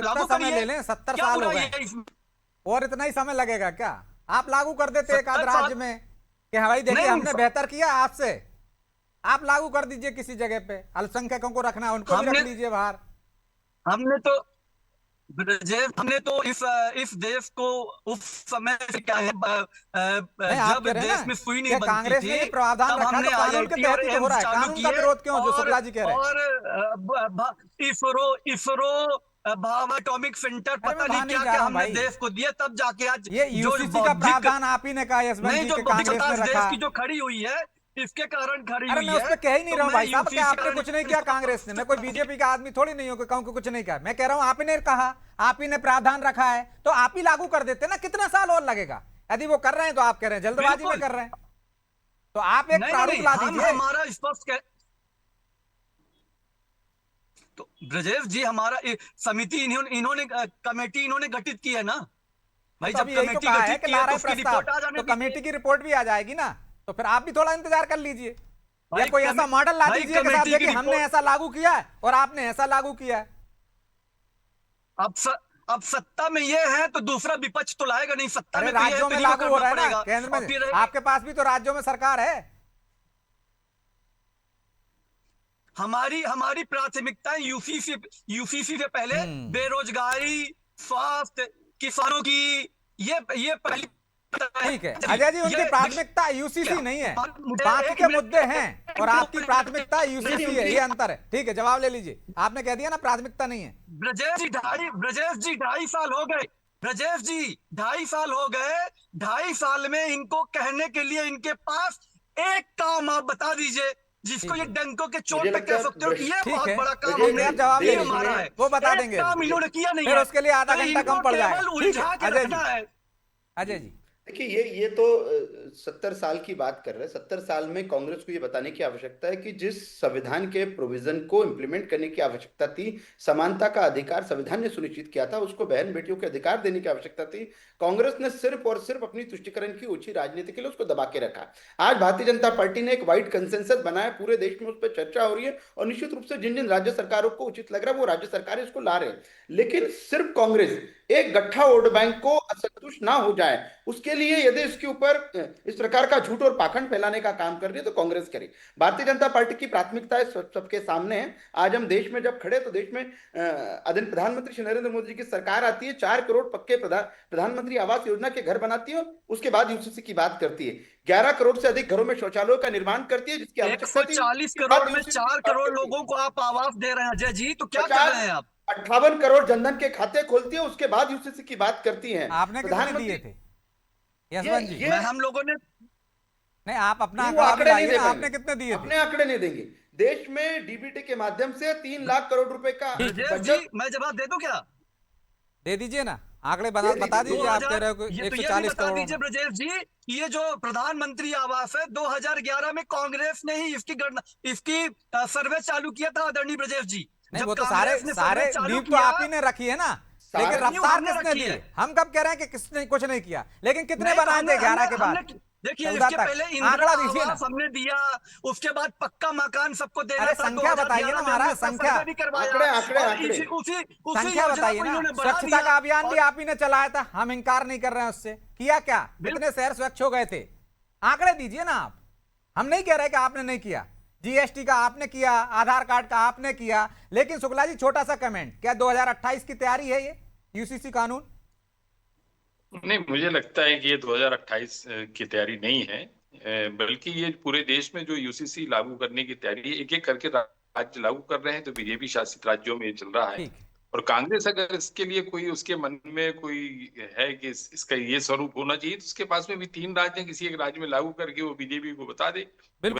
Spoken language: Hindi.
कितना लागू समय करिए। ले लें, 70 क्या साल हो बुराई गए है इसमें? और इतना ही समय लगेगा क्या? आप लागू कर देते एक आध 70 राज्य साल में कि हाँ भाई देखिए नहीं। हमने बेहतर किया आपसे। आप लागू कर दीजिए किसी जगह पे, अल्पसंख्यकों को रखना है उनको भी रख हमने लीजिए बाहर। हमने तो ब्रजेश, हमने तो इस देश को उस समय से क्या है, नहीं, आप जब कह रहे हैं ना देश में सुई नहीं कि बनती कांग्रेस ने थी, ये प्रावधान तब रखा है तो हमने कानून के आईआईटी और तहत ही तो हो रहा एम्स है, चालू कानून का किए। विरोध क्यों जो और शुक्ला जी कह रहे हैं? इसरो इसरो भाव एटॉमिक सेंटर अरे मैं पता नहीं वहां नहीं क्या जा क्या रहा हूं हमने भाई, देश को दिया, तब जाके आज ये जो यूसीसी का बौद्धिक, प्रावधान आप ही ने कहा यशवंत नहीं, जी जो के बौद्धिक कांग्रेस क्षमता ने इस रखा। देश की जो खड़ी हुई है, इसके कारण खड़ी अरे हुई मैं उस है। पर कह ही नहीं तो रहा हूं मैं भाई साहब, क्या यूसीसी आपने कारण कुछ नहीं किया कांग्रेस ने? मैं कोई बीजेपी का आदमी थोड़ी नहीं हूं कि कहूं कि कुछ नहीं किया। मैं कह रहा हूं आप ही ने कहा, आप ही ने प्रावधान रखा है तो आप ही लागू कर देते ना, कितना साल और लगेगा? यदि वो कर रहे हैं तो आप कह रहे हैं जल्दबाजी में बिल्कुल। कर रहे हैं, तो आप एक नहीं नहीं प्रारूप नहीं, ला हम दीजिए। हमारा स्पष्ट कह, ब्रजेश जी हमारा समिति इन्होंने इन्होंने कमेटी इन्होंने गठित की है ना नहीं भाई। तो जब अभी यही तो कमेटी कहा है गठित कि की ला है तो रहे हैं उसकी प्रस्ताव, रिपोर्ट आ तो जाने कमेटी दीजिए। की रिपोर्ट भी आ जाएगी ना, तो फिर आप भी थोड़ा इंतजार कर लीजिए। या भाई कोई ऐसा मॉडल ला भाई दीजिए कि साहब कमेटी की देखिए हमने रिपोर्ट, ऐसा लागू किया है और आपने ऐसा लागू किया है। अब स, अब सत्ता में ये है तो दूसरा विपक्ष तो लाएगा नहीं, सत्ता अरे में तो ये है राज्यों तो में इन्हीं को लागू हो करना रहा है ना, पड़ेगा। केंद्र और में फिर आपके पास भी तो राज्यों में सरकार है। हमारी हमारी प्राथमिकताएं यूसीसी से पहले बेरोजगारी, स्वास्थ्य, किसानों की, ये पहली ठीक है प्राथमिकता है। अजय जी, उनकी ये प्राथमिकता देखिए, यूसीसी नहीं है, मुझे बाकी एक के मिनट, मुद्दे हैं और आपकी प्राथमिकता नहीं नहीं, यूसीसी है, उनकी, ये अंतर है। ठीक है, जवाब ले लीजिए, आपने कह दिया ना प्राथमिकता नहीं है। ब्रजेश जी 2.5 साल हो गए। ब्रजेश जी 2.5 साल हो गए। 2.5 साल में इनको कहने के लिए इनके पास एक काम आप बता दीजिए जिसको ठीक ये है, डंकों के मुझे चोट पे लगता कह है सकते हो कि ये ठीक बहुत है, बड़ा काम ब्रजेश ठीक है, हमने आप जवाब ले ये लीजिए, हमारा में है। वो बता एक देंगे अभी, काम इन्होंने किया नहीं फिर है, उसके लिए आधा तो घंटा कम इनको पड़ जाएगा। केवल ठीक है उलझा के अजय जी, रखना है। अजय जी। देखिए ये तो 70 साल की बात कर रहे हैं। 70 साल में कांग्रेस को ये बताने की आवश्यकता है कि जिस संविधान के प्रोविजन को इम्प्लीमेंट करने की आवश्यकता थी, समानता का अधिकार संविधान ने सुनिश्चित किया था, उसको बहन बेटियों के अधिकार देने की आवश्यकता थी, कांग्रेस ने सिर्फ और सिर्फ अपनी तुष्टिकरण की ऊंची राजनीति के लिए उसको दबा के रखा। आज भारतीय जनता पार्टी ने एक वाइड कंसेंसस बनाया, पूरे देश में उस पर चर्चा हो रही है और निश्चित रूप से जिन जिन राज्य सरकारों को उचित लग रहा है वो राज्य सरकारें इसको ला रहे हैं। लेकिन सिर्फ कांग्रेस एक गट्ठा वोट बैंक को असंतुष्ट ना हो जाए, उसके लिए यदि इसके ऊपर इस प्रकार का झूठ और पाखंड फैलाने का काम कर रही है तो कांग्रेस करे। भारतीय जनता पार्टी की प्राथमिकताएं सबके सामने है। आज हम देश में जब खड़े तो देश में आदरणीय प्रधानमंत्री श्री नरेंद्र मोदी जी की सरकार आती है, 4 करोड़ पक्के प्रधानमंत्री आवास योजना के घर बनाती है, उसके बाद यूसीसी की बात करती है, 11 करोड़ से अधिक घरों में शौचालयों का निर्माण करती है जिसकी आवश्यकता थी, 140 उसके बाद करोड़ में यूसीसी की 4 बात करोड़ करती है। लोगों को आप आवास दे रहे हैं अजय जी, तो क्या कर रहे पचास हैं आप? 58 करोड़ जनधन के खाते खोलती है, उसके बाद यूसीसी की बात करती है आपने कितने दिए प्रधानमंत्री। थे ये यशवंत जी? ये मैं हम लोगों ने नहीं, आप अपना नहीं, वो आंकड़ा भी आंकड़े नहीं लाइए दे ना, पाएंगे, आपने कितने दिए थे? अपने आंकड़े नहीं देंगे। देश में डीबीटी के माध्यम से 3 लाख करोड़ रुपए का ठीक है, ब्रजेश जी, बचत। मैं जवाब दे दूं क्या? दे दीजिए ना, आंकड़े दे बता दीजिए, दीजिए, आप कह 2000, रहे हो कि ये तो ये भी 140 बता करोड़ में। दीजिए ब्रजेश जी कि ये जो प्रधानमंत्री आवास है 2011 में कांग्रेस ने ही इसकी गणना, इसकी सर्वे चालू किया था आदरणीय ब्रजेश जी। नहीं, जब वो तो सारे कांग्रेस ने सर्वे सारे चालू नींव तो किया, आप ही ने रखी है ना, लेकिन सारा न्यू रफ्तार हमने किसने रखी दी? है। हम कब कह रहे हैं कि किसने कुछ नहीं किया? लेकिन कितने नहीं तो बनाए थे हमने 11 हमने के बाद, हमने देखिए, 14 इसके तक? पहले इंदिरा आंकड़ा दीजिए ना। आवास हमने दिया, उसके बाद पक्का मकान सबको देना अरे था संख्या बताइए ना 2011 में, हमने महाराज, उसका संख्या, सर्वे भी करवाया। आंकड़े आंकड़े और आंकड़े इसी उसी उसी संख्या योजना बताइए को ना। इन्होंने बढ़ा स्वच्छता दिया। का अभियान भी और आप ही ने चलाया था, हम इंकार नहीं कर रहे हैं उससे, किया क्या? कितने शहर स्वच्छ हो गए थे? आंकड़े दीजिए ना आप। हम नहीं कह रहे कि आपने नहीं किया, जीएसटी का आपने किया, आधार कार्ड का आपने किया, लेकिन शुक्ला जी छोटा सा कमेंट, क्या 2028 की तैयारी है ये यूसीसी कानून? नहीं, मुझे लगता है कि ये 2028 की तैयारी नहीं है, बल्कि ये पूरे देश में जो यूसीसी लागू करने की तैयारी है, एक एक करके राज्य लागू कर रहे हैं, तो बीजेपी शासित राज्यों में ये चल रहा है। ठीक है, और कांग्रेस अगर इसके लिए कोई उसके मन में कोई है कि इसका ये स्वरूप होना चाहिए, तो उसके पास में भी 3 राज्य हैं, किसी एक राज्य में लागू करके वो बीजेपी को बता दे। बिल्कुल।